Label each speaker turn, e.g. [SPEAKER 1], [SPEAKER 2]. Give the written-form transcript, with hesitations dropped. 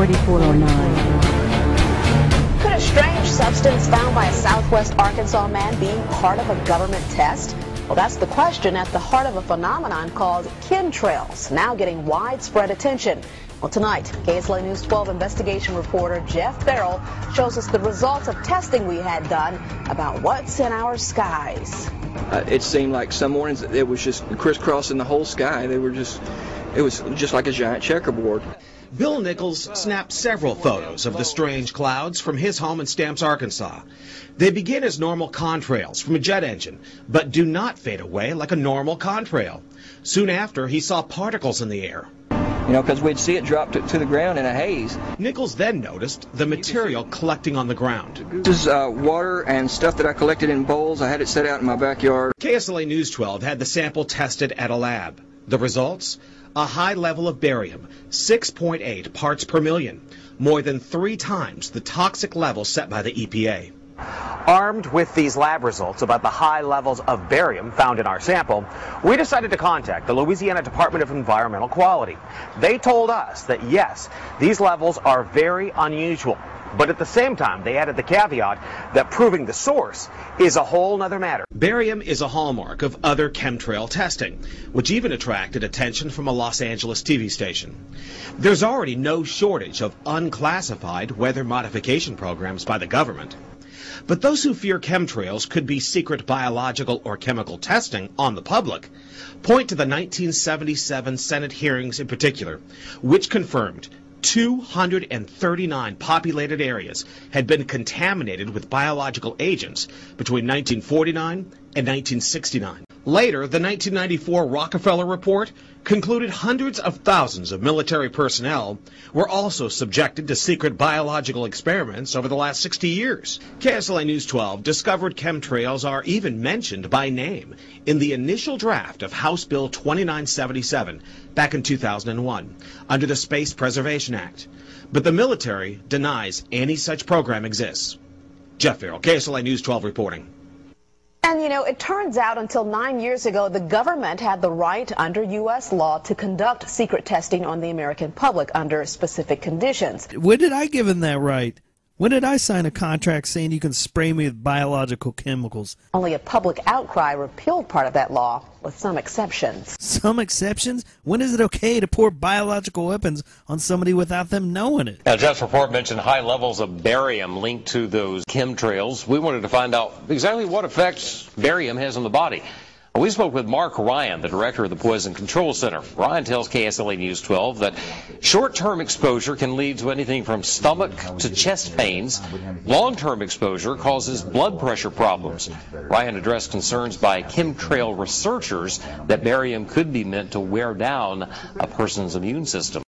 [SPEAKER 1] 4409.
[SPEAKER 2] Could a strange substance found by a Southwest Arkansas man be part of a government test? Well, that's the question at the heart of a phenomenon called chemtrails, now getting widespread attention. Well, tonight, KSLA News 12 investigation reporter Jeff Farrell shows us the results of testing we had done about what's in our skies.
[SPEAKER 3] It seemed like some mornings it was just crisscrossing the whole sky. It was just like a giant checkerboard.
[SPEAKER 4] Bill Nichols snapped several photos of the strange clouds from his home in Stamps, Arkansas. They begin as normal contrails from a jet engine, but do not fade away like a normal contrail. Soon after, he saw particles in the air.
[SPEAKER 3] Because we'd see it drop to the ground in a haze.
[SPEAKER 4] Nichols then noticed the material collecting on the ground.
[SPEAKER 3] This is water and stuff that I collected in bowls. I had it set out in my backyard.
[SPEAKER 4] KSLA News 12 had the sample tested at a lab. The results? A high level of barium, 6.8 parts per million, more than 3 times the toxic level set by the EPA.
[SPEAKER 5] Armed with these lab results about the high levels of barium found in our sample, we decided to contact the Louisiana Department of Environmental Quality. They told us that yes, these levels are very unusual, but at the same time they added the caveat that proving the source is a whole nother matter.
[SPEAKER 4] Barium is a hallmark of other chemtrail testing, which even attracted attention from a Los Angeles TV station. There's already no shortage of unclassified weather modification programs by the government. But those who fear chemtrails could be secret biological or chemical testing on the public point to the 1977 Senate hearings in particular, which confirmed 239 populated areas had been contaminated with biological agents between 1949 and 1969. Later, the 1994 Rockefeller Report concluded hundreds of thousands of military personnel were also subjected to secret biological experiments over the last 60 years. KSLA News 12 discovered chemtrails are even mentioned by name in the initial draft of House Bill 2977 back in 2001 under the Space Preservation Act. But the military denies any such program exists. Jeff Farrell, KSLA News 12 reporting.
[SPEAKER 2] And it turns out until 9 years ago, the government had the right under U.S. law to conduct secret testing on the American public under specific conditions.
[SPEAKER 6] When did I give them that right? When did I sign a contract saying you can spray me with biological chemicals?
[SPEAKER 2] Only a public outcry repealed part of that law, with some exceptions.
[SPEAKER 6] Some exceptions? When is it okay to pour biological weapons on somebody without them knowing it?
[SPEAKER 7] Now, Jeff's report mentioned high levels of barium linked to those chemtrails. We wanted to find out exactly what effects barium has on the body. We spoke with Mark Ryan, the director of the Poison Control Center. Ryan tells KSLA News 12 that short-term exposure can lead to anything from stomach to chest pains. Long-term exposure causes blood pressure problems. Ryan addressed concerns by chemtrail researchers that barium could be meant to wear down a person's immune system.